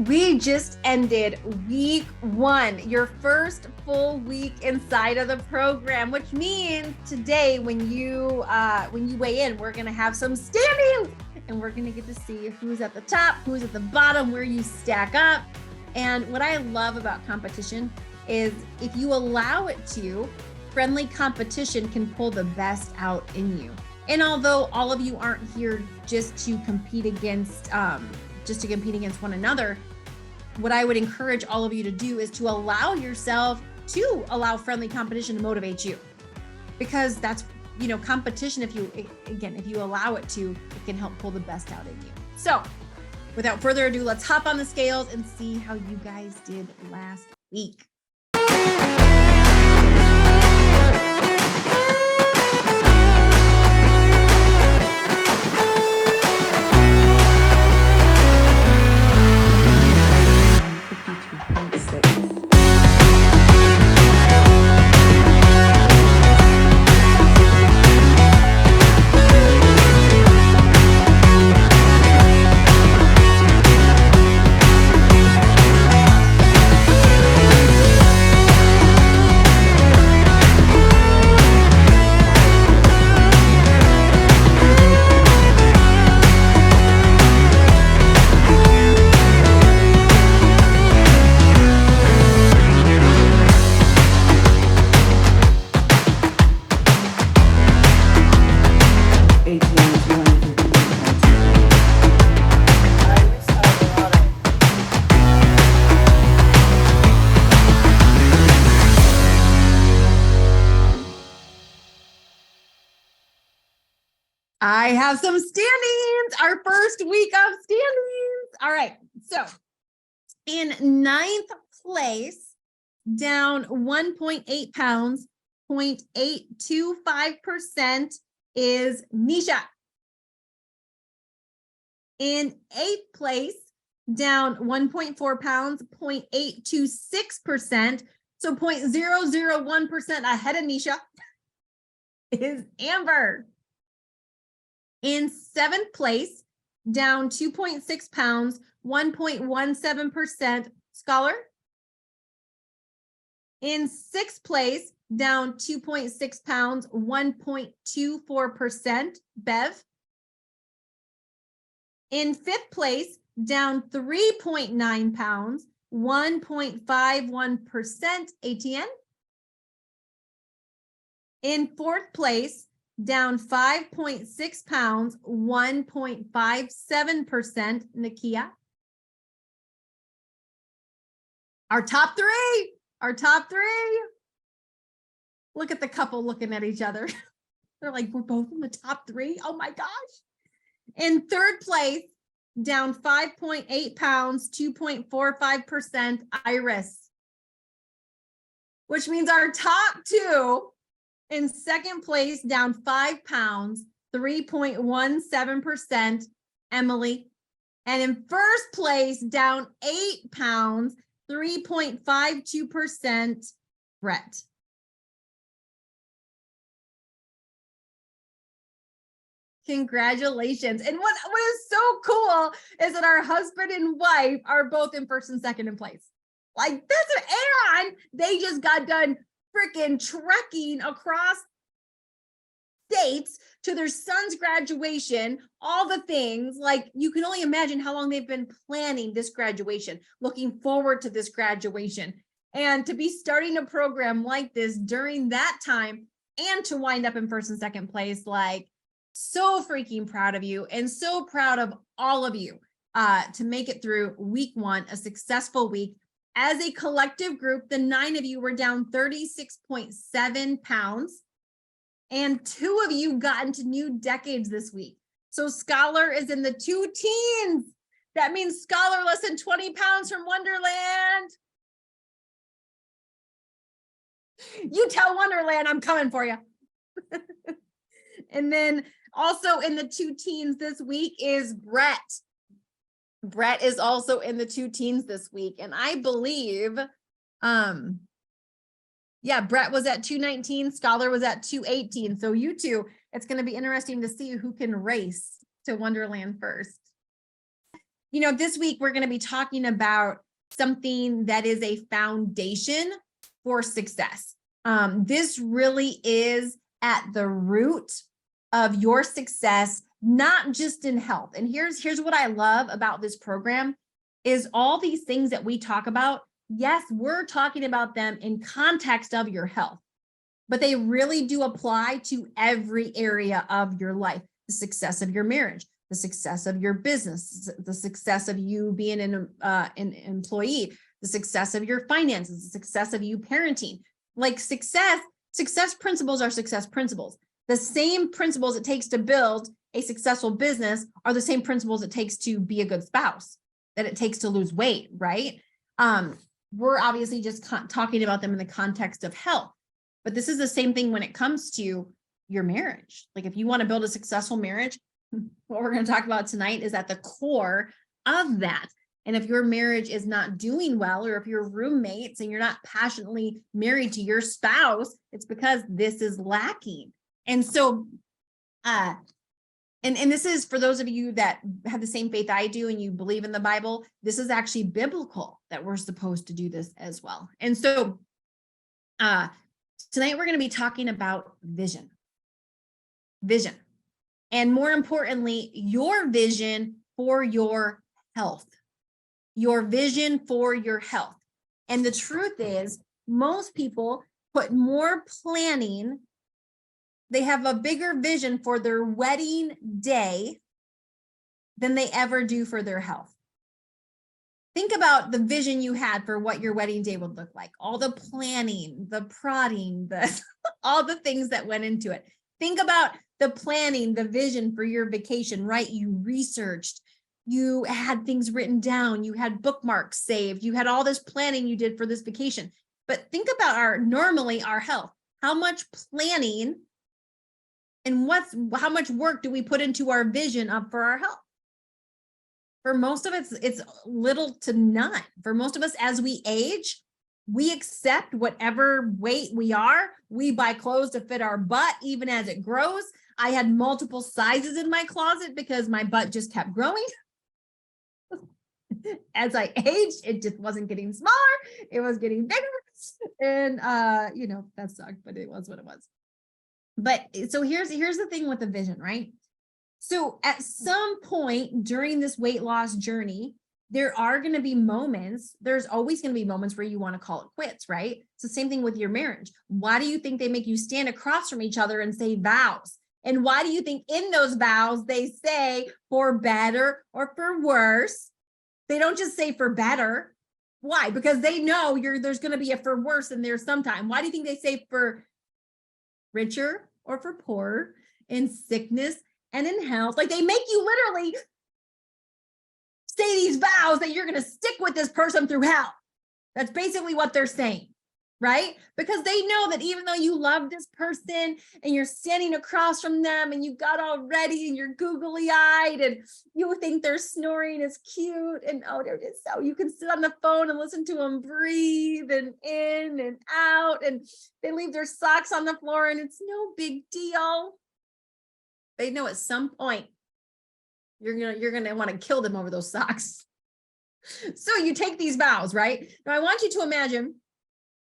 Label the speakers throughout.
Speaker 1: We just ended week 1, your first full week inside of the program, which means today when you weigh in, we're going to have some standings and we're going to get to see who's at the top, who's at the bottom, where you stack up. And what I love about competition is if you allow it to, friendly competition can pull the best out in you. And although all of you aren't here just to compete against one another, what I would encourage all of you to do is to allow yourself to allow friendly competition to motivate you, because that's, competition. If you allow it to, it can help pull the best out in you. So without further ado, let's hop on the scales and see how you guys did last week. I have some standings, our first week of standings. All right, so in 9th place, down 1.8 pounds, 0.825% is Nisha. In 8th place, down 1.4 pounds, 0.826%, so 0.001% ahead of Nisha is Amber. In 7th place, down 2.6 pounds, 1.17%, Scholar. In 6th place, down 2.6 pounds, 1.24%, Bev. In 5th place, down 3.9 pounds, 1.51%, ATN. In 4th place, down 5.6 pounds, 1.57%, Nakia. Our top three. Look at the couple looking at each other. They're like, we're both in the top 3. Oh my gosh. In 3rd place, down 5.8 pounds, 2.45%, Iris. Which means our top 2. In 2nd place, down 5 pounds, 3.17%, Emily. And in 1st place, down 8 pounds, 3.52%, Brett. Congratulations. And what is so cool is that our husband and wife are both in 1st and 2nd in place. Like this, and they just got done freaking trekking across states to their son's graduation, all the things. Like, you can only imagine how long they've been planning this graduation, looking forward to this graduation, and to be starting a program like this during that time and to wind up in 1st and 2nd place. Like, so freaking proud of you, and so proud of all of you to make it through week 1, a successful week. As a collective group, the 9 of you were down 36.7 pounds, and 2 of you got into new decades this week. So Scholar is in the 2 teens. That means Scholar less than 20 pounds from Wonderland. You tell Wonderland I'm coming for you. And then also in the 2 teens this week is Brett. Brett is also in the 2 teens this week. And I believe, Brett was at 219, Scholar was at 218. So you two, it's going to be interesting to see who can race to Wonderland first. This week we're going to be talking about something that is a foundation for success. This really is at the root of your success, not just in health. And here's what I love about this program is all these things that we talk about. Yes, we're talking about them in context of your health, but they really do apply to every area of your life. The success of your marriage, the success of your business, the success of you being an employee, the success of your finances, the success of you parenting. Like success principles are success principles. The same principles it takes to build a successful business are the same principles it takes to be a good spouse, that it takes to lose weight, right? We're obviously just talking about them in the context of health, but this is the same thing when it comes to your marriage. Like if you want to build a successful marriage, what we're going to talk about tonight is at the core of that. And if your marriage is not doing well, or if you're roommates and you're not passionately married to your spouse, it's because this is lacking. And so, and this is for those of you that have the same faith I do and you believe in the Bible, this is actually biblical that we're supposed to do this as well. And so, tonight we're going to be talking about vision. And more importantly, your vision for your health. Your vision for your health. And the truth is, most people put more planning, they have a bigger vision for their wedding day than they ever do for their health. Think about the vision you had for what your wedding day would look like. All the planning, the prodding, all the things that went into it. Think about the planning, the vision for your vacation, right? You researched, you had things written down, you had bookmarks saved, you had all this planning you did for this vacation. But think about normally our health. How much planning and how much work do we put into our vision for our health? For most of us, it's little to none. For most of us, as we age, we accept whatever weight we are. We buy clothes to fit our butt, even as it grows. I had multiple sizes in my closet because my butt just kept growing. As I aged, it just wasn't getting smaller. It was getting bigger. And, that sucked, but it was what it was. But so here's the thing with the vision, right? So at some point during this weight loss journey, there are going to be moments, there's always going to be moments where you want to call it quits, right? It's the same thing with your marriage. Why do you think they make you stand across from each other and say vows? And why do you think in those vows they say for better or for worse? They don't just say for better. Why? Because they know there's going to be a for worse in there sometime. Why do you think they say for richer or for poorer, in sickness and in health? Like they make you literally say these vows that you're going to stick with this person through hell. That's basically what they're saying, right? Because they know that even though you love this person and you're standing across from them and you got all ready and you're googly-eyed and you think their snoring is cute and they're just so, you can sit on the phone and listen to them breathe and in and out, and they leave their socks on the floor and it's no big deal. They know at some point you're gonna want to kill them over those socks. So you take these vows, right? Now I want you to imagine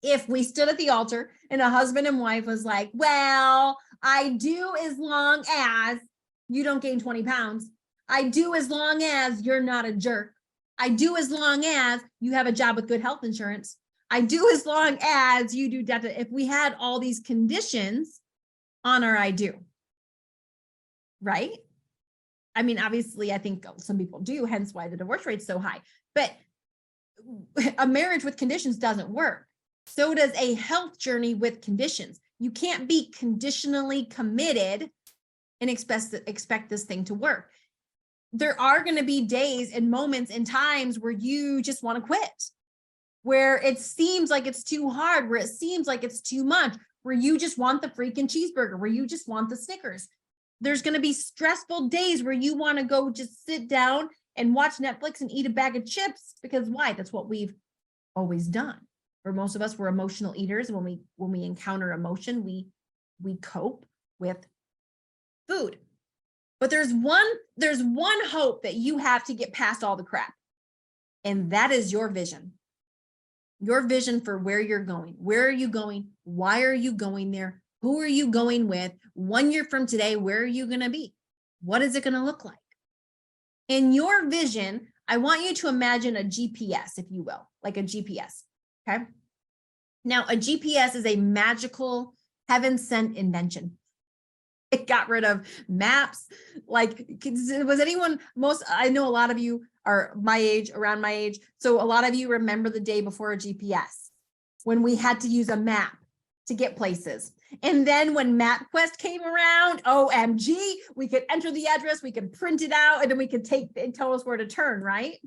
Speaker 1: if we stood at the altar and a husband and wife was like, well, I do as long as you don't gain 20 pounds. I do as long as you're not a jerk. I do as long as you have a job with good health insurance. I do as long as you do that. If we had all these conditions on our I do, right? I mean, obviously, I think some people do, hence why the divorce rate's so high. But a marriage with conditions doesn't work. So does a health journey with conditions. You can't be conditionally committed and expect this thing to work. There are going to be days and moments and times where you just want to quit, where it seems like it's too hard, where it seems like it's too much, where you just want the freaking cheeseburger, where you just want the Snickers. There's going to be stressful days where you want to go just sit down and watch Netflix and eat a bag of chips, because why? That's what we've always done. For most of us, we're emotional eaters. When we encounter emotion, we cope with food. But there's one hope that you have to get past all the crap. And that is your vision. Your vision for where you're going. Where are you going? Why are you going there? Who are you going with? 1 year from today, where are you going to be? What is it going to look like? In your vision, I want you to imagine a GPS, if you will, like a GPS. Okay. Now, a GPS is a magical, heaven-sent invention. It got rid of maps. Like, was anyone, I know a lot of you are my age, around my age. So a lot of you remember the day before a GPS when we had to use a map to get places. And then when MapQuest came around, OMG, we could enter the address, we could print it out, and then we could tell us where to turn, right?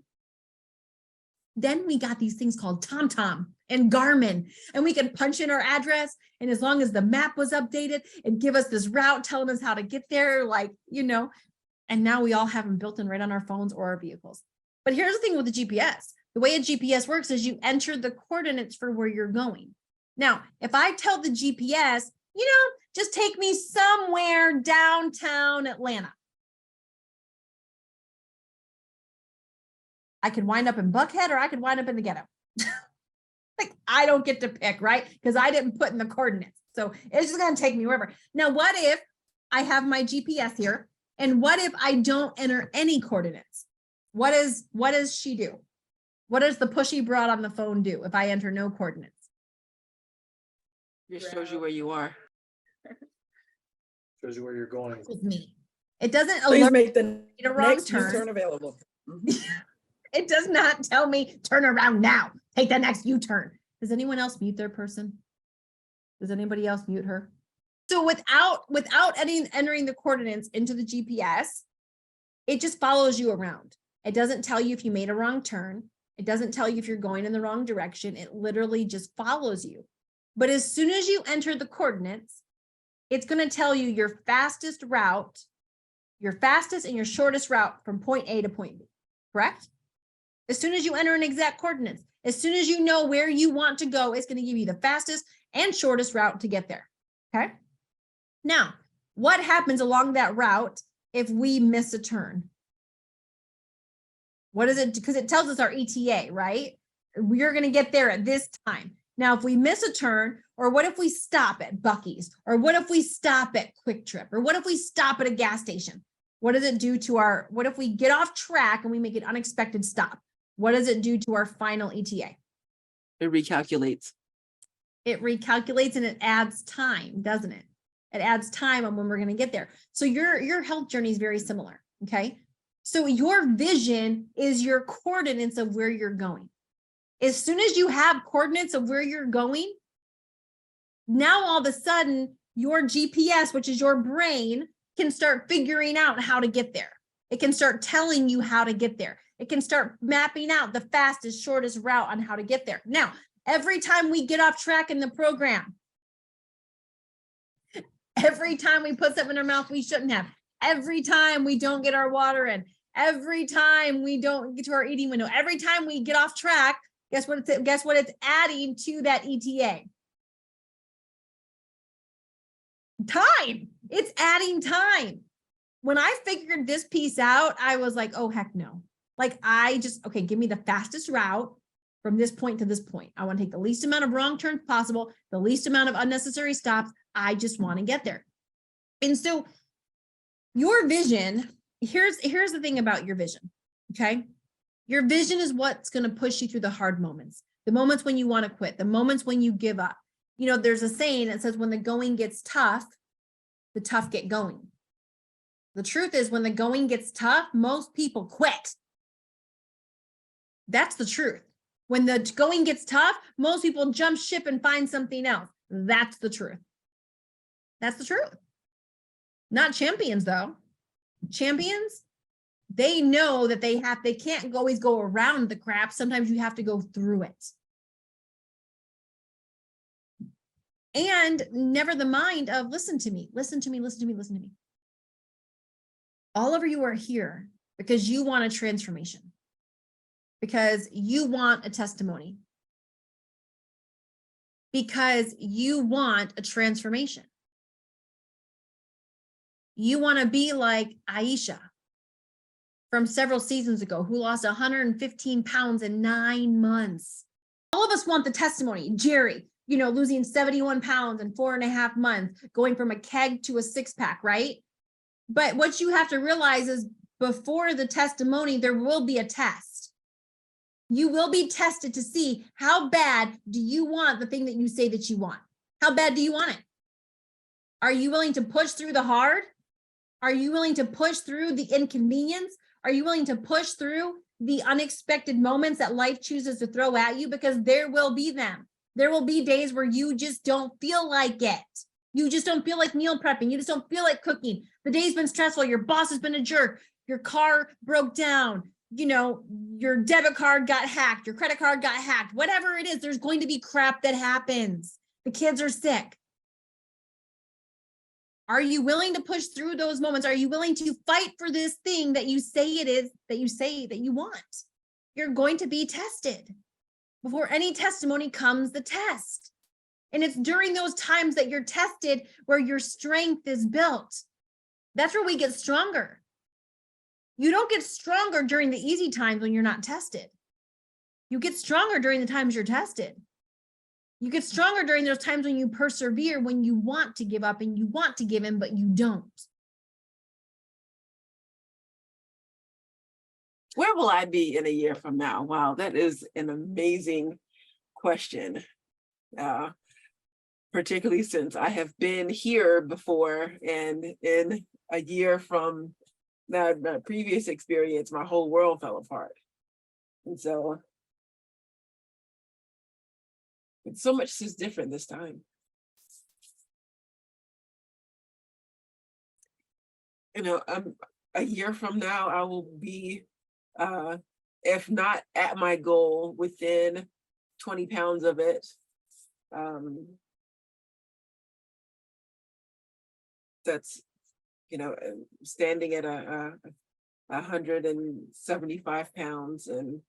Speaker 1: Then we got these things called TomTom and Garmin, and we could punch in our address. And as long as the map was updated and give us this route, telling us how to get there, like, and now we all have them built in right on our phones or our vehicles. But here's the thing with the GPS. The way a GPS works is you enter the coordinates for where you're going. Now, if I tell the GPS, just take me somewhere downtown Atlanta, I could wind up in Buckhead or I could wind up in the ghetto. Like, I don't get to pick, right? Because I didn't put in the coordinates. So it's just going to take me wherever. Now, what if I have my GPS here? And what if I don't enter any coordinates? What does she do? What does the pushy broad on the phone do if I enter no coordinates?
Speaker 2: It shows you where you are.
Speaker 3: Shows you where you're going.
Speaker 1: With me. It doesn't
Speaker 4: Please
Speaker 1: alert
Speaker 4: make the
Speaker 1: me to wrong
Speaker 4: next
Speaker 1: turn.
Speaker 4: U-turn available.
Speaker 1: It does not tell me turn around now. Take the next U-turn. Does anyone else mute their person? Does anybody else mute her? So without entering the coordinates into the GPS, it just follows you around. It doesn't tell you if you made a wrong turn. It doesn't tell you if you're going in the wrong direction. It literally just follows you. But as soon as you enter the coordinates, it's going to tell you your fastest route, your fastest and your shortest route from point A to point B, correct? As soon as you enter in exact coordinates, as soon as you know where you want to go, it's going to give you the fastest and shortest route to get there, okay? Now, what happens along that route if we miss a turn? What is it? Because it tells us our ETA, right? We're going to get there at this time. Now, if we miss a turn, or what if we stop at Buc-ee's, or what if we stop at Quick Trip, or what if we stop at a gas station? What does it do to what if we get off track and we make an unexpected stop? What does it do to our final ETA?
Speaker 2: It recalculates.
Speaker 1: It recalculates and it adds time, doesn't it? It adds time on when we're going to get there. So your health journey is very similar, okay? So your vision is your coordinates of where you're going. As soon as you have coordinates of where you're going, now all of a sudden your GPS, which is your brain, can start figuring out how to get there. It can start telling you how to get there. It can start mapping out the fastest, shortest route on how to get there. Now, every time we get off track in the program, every time we put something in our mouth we shouldn't have, every time we don't get our water in, every time we don't get to our eating window, every time we get off track, guess what it's adding to that ETA? Time. It's adding time. When I figured this piece out, I was like, oh, heck no. Like, okay, give me the fastest route from this point to this point. I want to take the least amount of wrong turns possible, the least amount of unnecessary stops. I just want to get there. And so your vision, here's the thing about your vision, okay? Your vision is what's going to push you through the hard moments, the moments when you want to quit, the moments when you give up. You know, there's a saying that says when the going gets tough, the tough get going. The truth is when the going gets tough, most people quit. That's the truth. When the going gets tough, most people jump ship and find something else. That's the truth. That's the truth. Not champions though. Champions, they know that they can't always go around the crap. Sometimes you have to go through it. And never the mind of listen to me. All of you are here because you want a transformation, because you want a testimony, because you want a transformation. You want to be like Aisha from several seasons ago, who lost 115 pounds in 9 months. All of us want the testimony. Jerry, losing 71 pounds in 4.5 months, going from a keg to a 6-pack, right? But what you have to realize is before the testimony, there will be a test. You will be tested to see how bad do you want the thing that you say that you want? How bad do you want it? Are you willing to push through the hard? Are you willing to push through the inconvenience? Are you willing to push through the unexpected moments that life chooses to throw at you? Because there will be them. There will be days where you just don't feel like it. You just don't feel like meal prepping. You just don't feel like cooking. The day's been stressful. Your boss has been a jerk. Your car broke down. Your debit card got hacked. Your credit card got hacked. Whatever it is, there's going to be crap that happens. The kids are sick. Are you willing to push through those moments? Are you willing to fight for this thing that you say it is, that you say that you want? You're going to be tested. Before any testimony comes the test. And it's during those times that you're tested where your strength is built. That's where we get stronger. You don't get stronger during the easy times when you're not tested. You get stronger during the times you're tested. You get stronger during those times when you persevere, when you want to give up and you want to give in, but you don't.
Speaker 2: Where will I be in a year from now? Wow, that is an amazing question. Particularly since I have been here before, and in a year from that previous experience, my whole world fell apart. And so much is different this time. A year from now, I will be, if not at my goal, within 20 pounds of it. That's, standing at 175 pounds and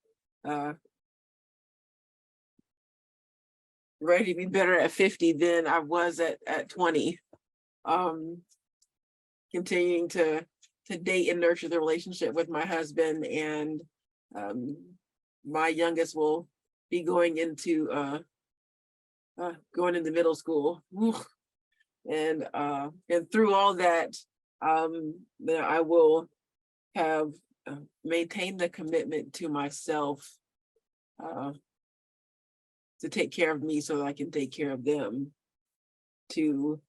Speaker 2: ready to be better at 50 than I was at 20. Continuing to date and nurture the relationship with my husband, and my youngest will be going into middle school. And through all that, I will have maintained the commitment to myself to take care of me so that I can take care of them, to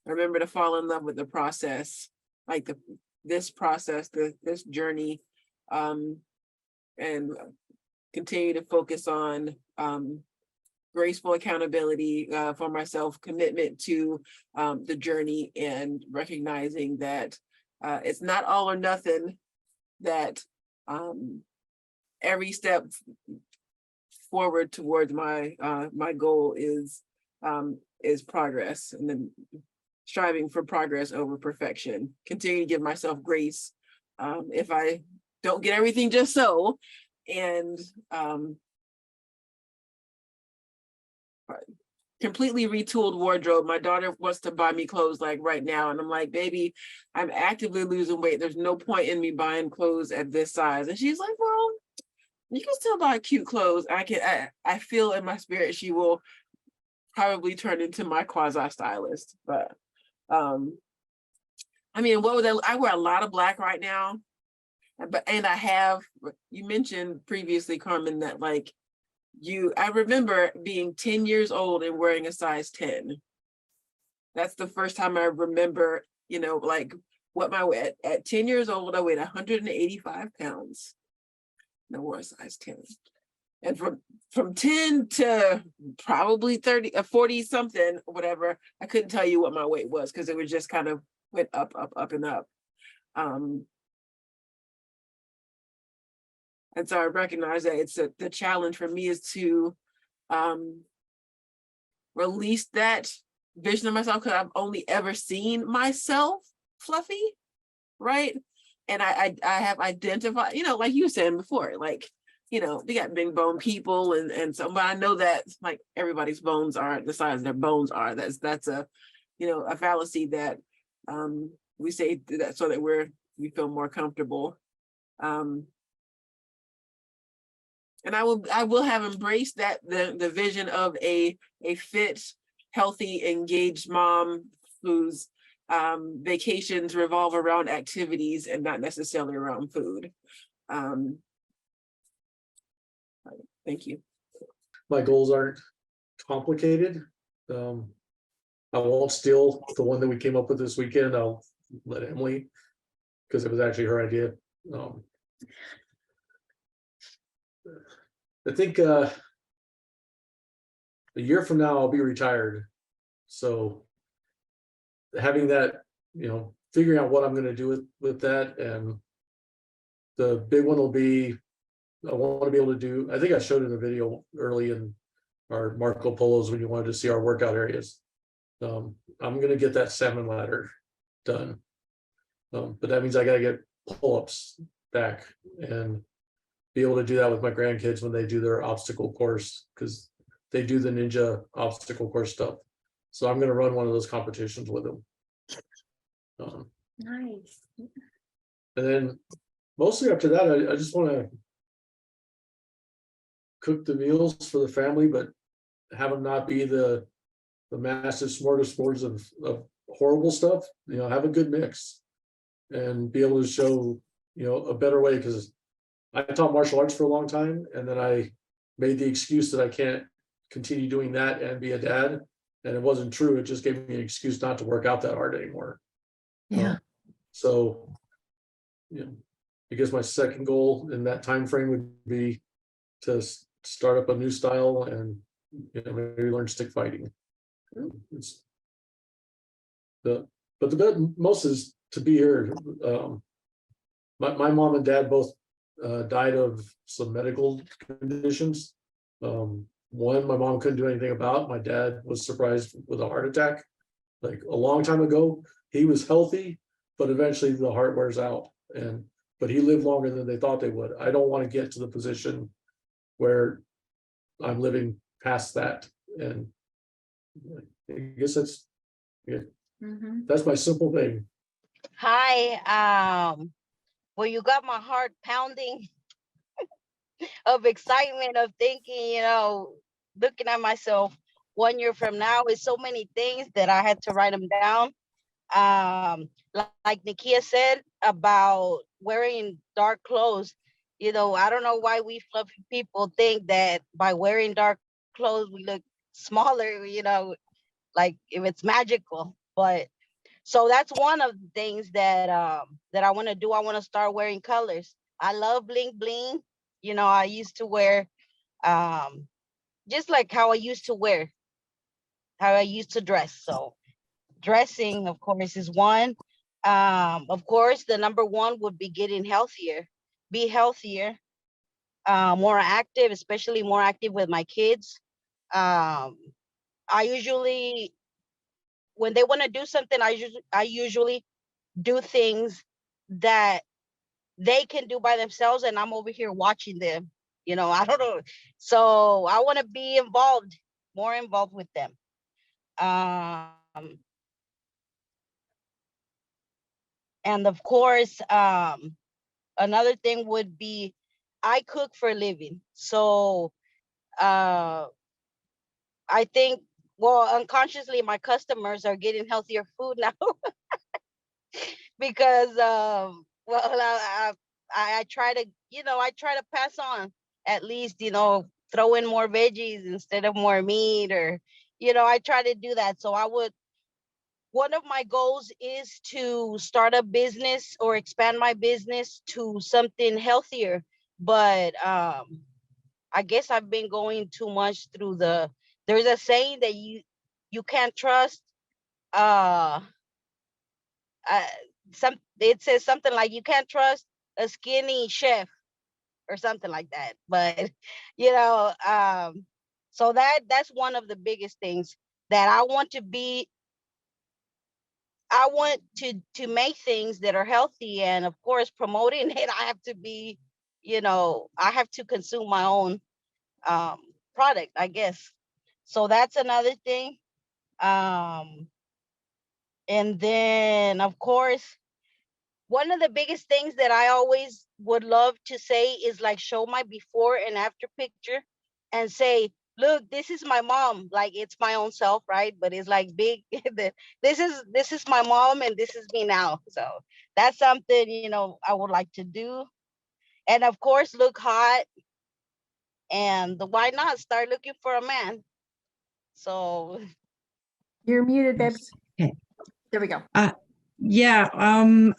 Speaker 2: remember to fall in love with the process, like this journey, and continue to focus on graceful accountability for myself, commitment to the journey, and recognizing that it's not all or nothing, that every step forward towards my goal is progress, and then striving for progress over perfection. Continue to give myself grace if I don't get everything just so, and completely retooled wardrobe. My daughter wants to buy me clothes like right now, and I'm like, baby, I'm actively losing weight. There's no point in me buying clothes at this size. And she's like, well, you can still buy cute clothes. I feel in my spirit she will probably turn into my quasi stylist. But I wear a lot of black right now, and you mentioned previously, Carmen, that I remember being 10 years old and wearing a size 10. That's the first time I remember, what my weight at 10 years old. I weighed 185 pounds. And I wore a size 10. And from 10 to probably 30 or 40 something, whatever, I couldn't tell you what my weight was, because it was just kind of went up, and up. And so I recognize that the challenge for me is to release that vision of myself, because I've only ever seen myself fluffy, right? And I have identified, like you were saying before, we got big bone people, and so, but I know that everybody's bones aren't the size their bones are. That's a a fallacy that we say that so that we feel more comfortable. And I will have embraced the vision of a fit, healthy, engaged mom whose vacations revolve around activities and not necessarily around food. Thank you.
Speaker 3: My goals aren't complicated. I won't steal the one that we came up with this weekend. I'll let Emily, because it was actually her idea. I think a year from now I'll be retired. So having that, figuring out what I'm going to do with that, and the big one will be, I want to be able to do, I think I showed in a video early in our Marco Polos when you wanted to see our workout areas. I'm going to get that salmon ladder done. But that means I got to get pull-ups back and be able to do that with my grandkids when they do their obstacle course, because they do the ninja obstacle course stuff. So I'm going to run one of those competitions with them.
Speaker 1: Nice.
Speaker 3: And then mostly after that, I just want to cook the meals for the family, but have them not be the massive smorgasbords of horrible stuff. Have a good mix and be able to show, a better way, because I taught martial arts for a long time, and then I made the excuse that I can't continue doing that and be a dad. And it wasn't true. It just gave me an excuse not to work out that hard anymore.
Speaker 1: Yeah.
Speaker 3: So, I guess my second goal in that time frame would be to start up a new style and maybe learn stick fighting. But the most is to be here. My mom and dad both died of some medical conditions. One, my mom couldn't do anything about. My dad was surprised with a heart attack like a long time ago. He was healthy, but eventually the heart wears out, but he lived longer than they thought they would. I don't want to get to the position where I'm living past that. And I guess that's my simple thing.
Speaker 4: Hi. Well, you got my heart pounding of excitement of thinking, looking at myself 1 year from now is so many things that I had to write them down. Like Nikia said about wearing dark clothes, I don't know why we fluffy people think that by wearing dark clothes we look smaller, like if it's magical. But so that's one of the things that I want to do. I want to start wearing colors. I love bling bling. I used to wear just like how I used to dress. So dressing, of course, is one. Of course, the number one would be getting healthier, be healthier, more active, especially more active with my kids. I usually, when they want to do something, I usually do things that they can do by themselves, and I'm over here watching them. I don't know. So I want to be more involved with them. And of course, another thing would be I cook for a living. So I think, well, unconsciously, my customers are getting healthier food now because, I try to, pass on at least, throw in more veggies instead of more meat, or, I try to do that. So one of my goals is to start a business or expand my business to something healthier. But I guess I've been going too much through there's a saying that you can't trust it says something like you can't trust a skinny chef or something like that. But so that's one of the biggest things that I want to be. I want to make things that are healthy, and of course promoting it, I have to be, I have to consume my own product, I guess. So that's another thing. And then, of course, one of the biggest things that I always would love to say is like show my before and after picture and say, look, this is my mom. Like it's my own self, right? But it's like big. This is my mom and this is me now. So that's something, you know, I would like to do. And of course, look hot. And why not start looking for a man? So
Speaker 1: You're muted, babe.
Speaker 5: Okay.
Speaker 1: There we go.
Speaker 5: Yeah,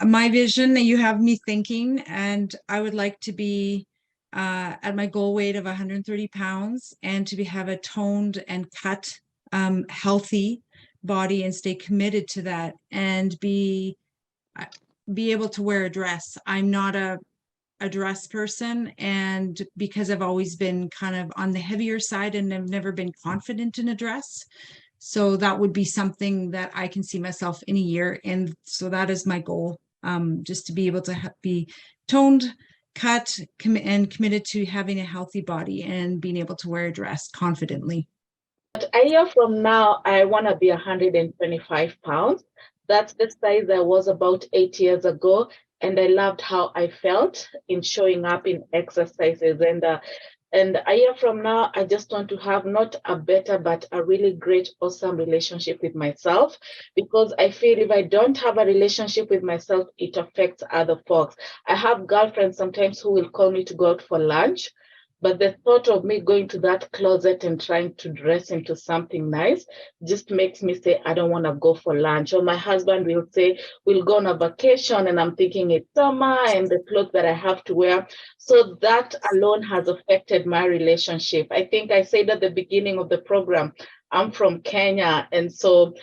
Speaker 5: my vision, you have me thinking, and I would like to be at my goal weight of 130 pounds and to have a toned and cut, healthy body and stay committed to that and be able to wear a dress. I'm not a dress person, and because I've always been kind of on the heavier side and I've never been confident in a dress. So that would be something that I can see myself in a year. And so that is my goal, just to be able to be toned, cut, and committed to having a healthy body and being able to wear a dress confidently.
Speaker 6: But a year from now, I want to be 125 pounds. That's the size I was about 8 years ago. And I loved how I felt in showing up in exercises. And a year from now, I just want to have not a better, but a really great, awesome relationship with myself. Because I feel if I don't have a relationship with myself, it affects other folks. I have girlfriends sometimes who will call me to go out for lunch. But the thought of me going to that closet and trying to dress into something nice just makes me say, I don't want to go for lunch. Or my husband will say, we'll go on a vacation. And I'm thinking it's summer and the clothes that I have to wear. So that alone has affected my relationship. I think I said at the beginning of the program, I'm from Kenya. And so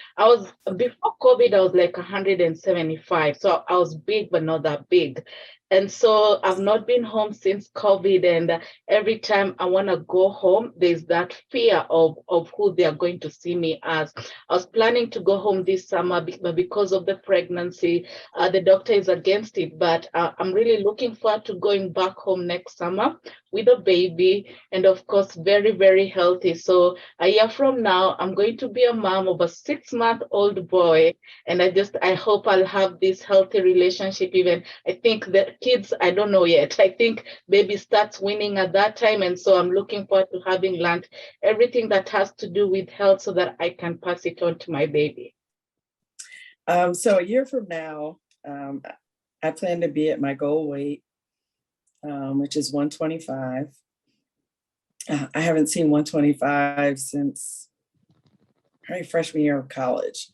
Speaker 6: before COVID, I was like 175. So I was big, but not that big. And so I've not been home since COVID. And every time I want to go home, there's that fear of who they are going to see me as. I was planning to go home this summer, but because of the pregnancy, the doctor is against it. But I'm really looking forward to going back home next summer with a baby and, of course, very, very healthy. So a year from now, I'm going to be a mom of a 6-month-old boy. And I hope I'll have this healthy relationship even. I think that kids, I don't know yet. I think baby starts winning at that time. And so I'm looking forward to having learned everything that has to do with health so that I can pass it on to my baby.
Speaker 7: So a year from now, I plan to be at my goal weight, which is 125. I haven't seen 125 since probably freshman year of college.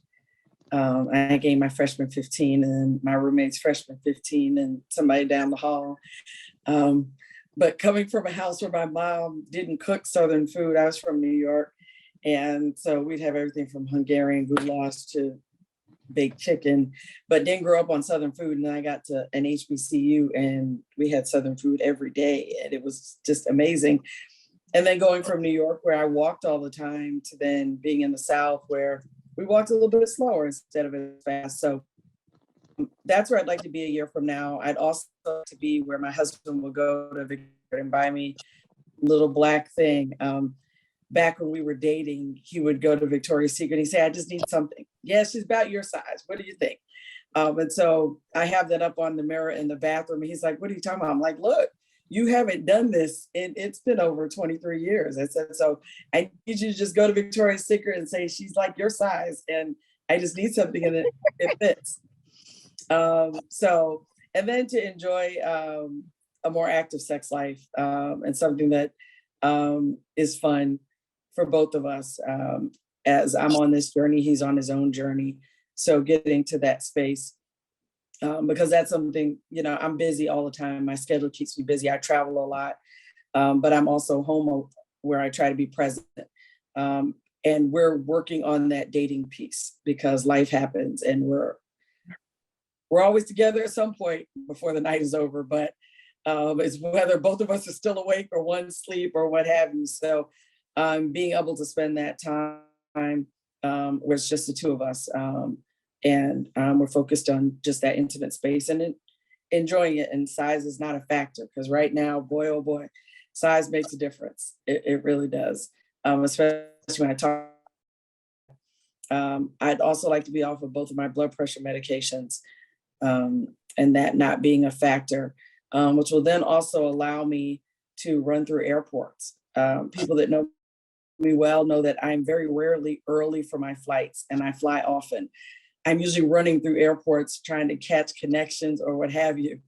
Speaker 7: I gained my freshman 15 and my roommate's freshman 15 and somebody down the hall. But coming from a house where my mom didn't cook Southern food, I was from New York. And so we'd have everything from Hungarian goulash to baked chicken, but didn't grow up on Southern food. And then I got to an HBCU and we had Southern food every day. And it was just amazing. And then going from New York, where I walked all the time, to then being in the South, where we walked a little bit slower instead of as fast. So that's where I'd like to be a year from now. I'd also like to be where my husband will go to Victoria and buy me a little black thing. Back when we were dating, he would go to Victoria's Secret. He'd say, I just need something. Yeah, she's about your size. What do you think? And so I have that up on the mirror in the bathroom. He's like, what are you talking about? I'm like, look, you haven't done this. It's been over 23 years. I said, so I need you to just go to Victoria's Secret and say, she's like your size. And I just need something and it fits. And then to enjoy a more active sex life and something that is fun for both of us. As I'm on this journey, he's on his own journey. So getting to that space, because that's something, I'm busy all the time. My schedule keeps me busy. I travel a lot, but I'm also home where I try to be present. And we're working on that dating piece because life happens and we're always together at some point before the night is over, but it's whether both of us are still awake or one sleep or what have you. So being able to spend that time where it's just the two of us, and we're focused on just that intimate space and enjoying it. And size is not a factor because right now, boy, oh boy, size makes a difference. It really does, especially when I talk I'd also like to be off of both of my blood pressure medications, and that not being a factor, which will then also allow me to run through airports. People that know me well know that I'm very rarely early for my flights, and I fly often. I'm usually running through airports trying to catch connections or what have you.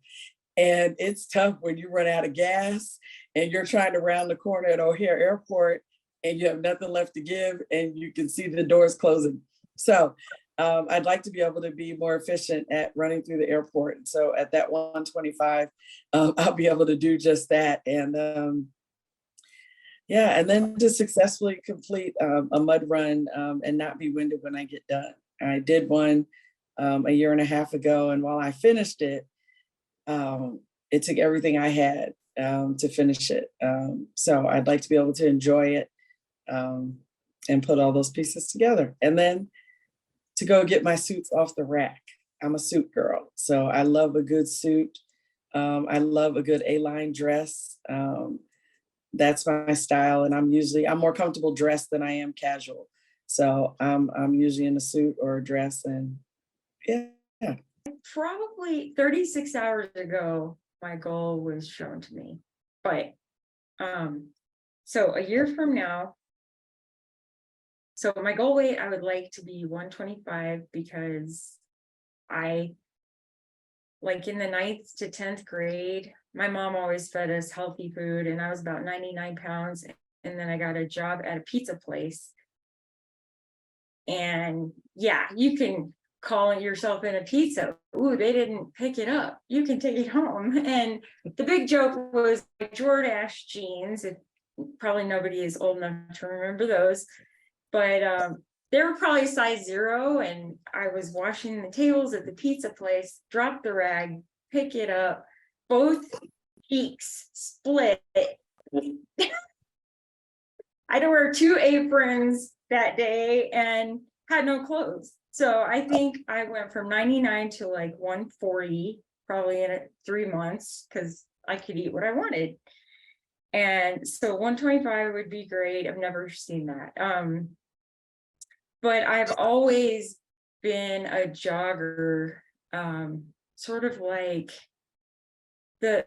Speaker 7: And it's tough when you run out of gas and you're trying to round the corner at O'Hare Airport and you have nothing left to give and you can see the doors closing. So I'd like to be able to be more efficient at running through the airport. And so at that 125, I'll be able to do just that. And yeah, and then to successfully complete a mud run and not be winded when I get done. I did one a year and a half ago, and while I finished it, it took everything I had to finish it. So I'd like to be able to enjoy it and put all those pieces together. And then to go get my suits off the rack. I'm a suit girl, so I love a good suit. I love a good A-line dress. That's my style, and I'm more comfortable dressed than I am casual. So I'm usually in a suit or a dress, and yeah.
Speaker 8: Probably 36 hours ago, my goal was shown to me. But so a year from now, so my goal weight, I would like to be 125 because I, like in the 9th to 10th grade, my mom always fed us healthy food, and I was about 99 pounds. And then I got a job at a pizza place. And yeah, you can call yourself in a pizza. Ooh, they didn't pick it up. You can take it home. And the big joke was like Jordache jeans. Probably nobody is old enough to remember those. But they were probably size 0. And I was washing the tables at the pizza place, dropped the rag, pick it up, both cheeks split. I had to wear 2 aprons that day and had no clothes. So I think I went from 99 to like 140, probably in 3 months, because I could eat what I wanted. And so 125 would be great. I've never seen that. But I've always been a jogger, sort of like the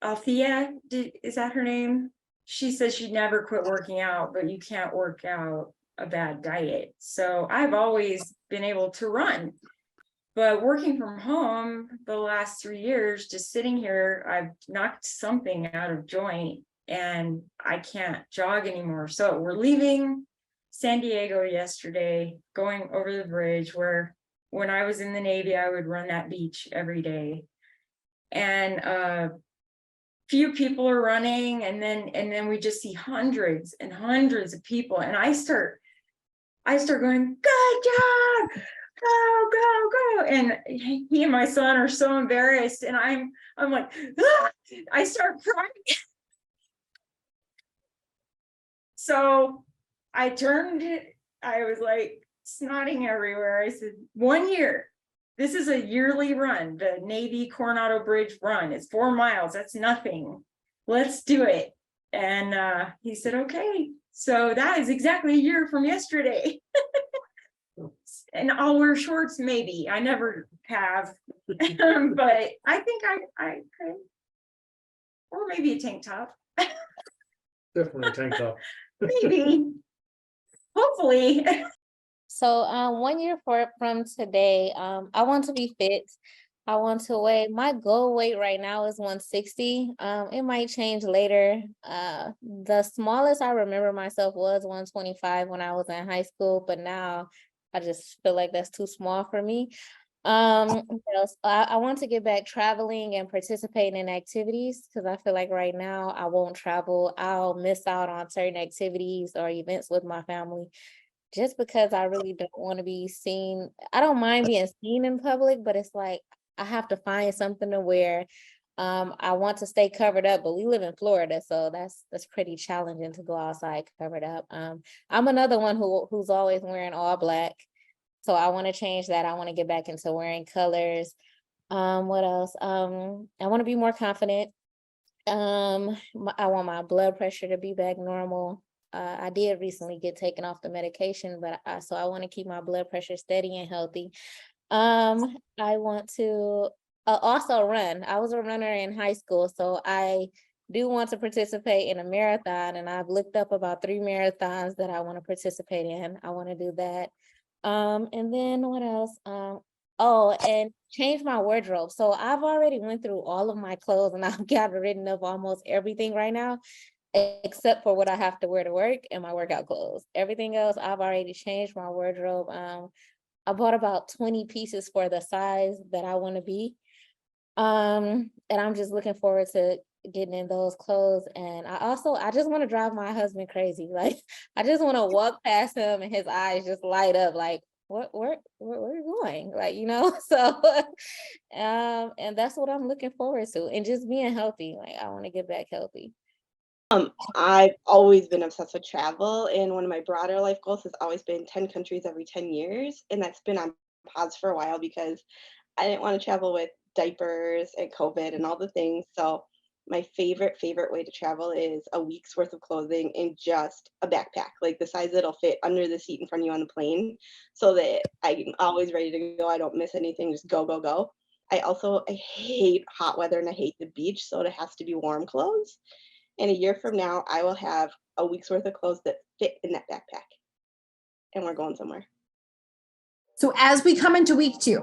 Speaker 8: Althea, is that her name? She says she'd never quit working out, but you can't work out a bad diet. So I've always been able to run, but working from home the last 3 years, just sitting here, I've knocked something out of joint and I can't jog anymore. So we're leaving San Diego yesterday, going over the bridge where when I was in the Navy, I would run that beach every day. And few people are running, and then we just see hundreds and hundreds of people, and I start going, good job, go, go, go. And he and my son are so embarrassed, and I'm like, ah! I start crying. So I turned it, I was like snotting everywhere. I said, 1 year. This is a yearly run, the Navy Coronado Bridge run. It's 4 miles. That's nothing. Let's do it. And he said, okay. So that is exactly a year from yesterday. And I'll wear shorts, maybe. I never have. But I think I could. Or maybe a tank top.
Speaker 3: Definitely a tank top.
Speaker 8: Maybe. Hopefully.
Speaker 9: So 1 year from today, I want to be fit. I want to weigh, my goal weight right now is 160. It might change later. The smallest I remember myself was 125 when I was in high school, but now I just feel like that's too small for me. What else? I want to get back traveling and participating in activities, because I feel like right now I won't travel. I'll miss out on certain activities or events with my family, just because I really don't want to be seen. I don't mind being seen in public, but it's like I have to find something to wear. I want to stay covered up, but we live in Florida, so that's pretty challenging to go outside covered up. I'm another one who's always wearing all black, so I want to change that. I want to get back into wearing colors. What else? I want to be more confident. I want my blood pressure to be back normal. I did recently get taken off the medication, but so I want to keep my blood pressure steady and healthy. I want to also run. I was a runner in high school, so I do want to participate in a marathon, and I've looked up about 3 marathons that I want to participate in. I want to do that. And then what else? Oh, and change my wardrobe. So I've already went through all of my clothes and I've gotten rid of almost everything right now, except for what I have to wear to work and my workout clothes. Everything else, I've already changed my wardrobe. I bought about 20 pieces for the size that I want to be. And I'm just looking forward to getting in those clothes. And I just want to drive my husband crazy. Like, I just want to walk past him and his eyes just light up like, where are you going? Like, so, and that's what I'm looking forward to, and just being healthy. Like, I want to get back healthy.
Speaker 10: I've always been obsessed with travel, and one of my broader life goals has always been 10 countries every 10 years. And that's been on pause for a while because I didn't want to travel with diapers and COVID and all the things. So my favorite way to travel is a week's worth of clothing in just a backpack, like the size that'll fit under the seat in front of you on the plane, so that I'm always ready to go. I don't miss anything, just go, go, go. I hate hot weather and I hate the beach, so it has to be warm clothes. And a year from now, I will have a week's worth of clothes that fit in that backpack. And we're going somewhere.
Speaker 1: So as we come into week 2,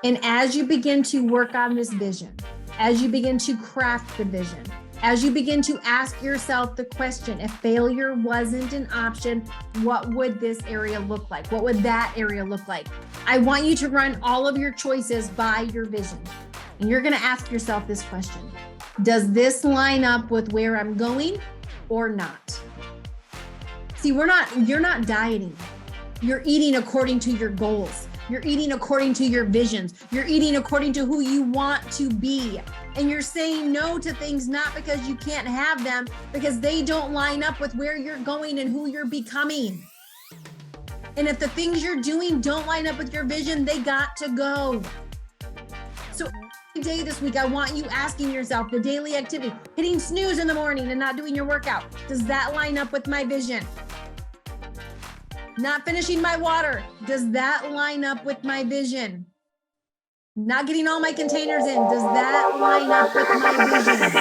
Speaker 1: and as you begin to work on this vision, as you begin to craft the vision, as you begin to ask yourself the question, if failure wasn't an option, what would this area look like? What would that area look like? I want you to run all of your choices by your vision. And you're going to ask yourself this question: does this line up with where I'm going or not? See, you're not dieting. You're eating according to your goals. You're eating according to your visions. You're eating according to who you want to be. And you're saying no to things not because you can't have them, because they don't line up with where you're going and who you're becoming. And if the things you're doing don't line up with your vision, they got to go. So every day this week, I want you asking yourself the daily activity, hitting snooze in the morning and not doing your workout. Does that line up with my vision? Not finishing my water. Does that line up with my vision? Not getting all my containers in. Does that line up with my vision?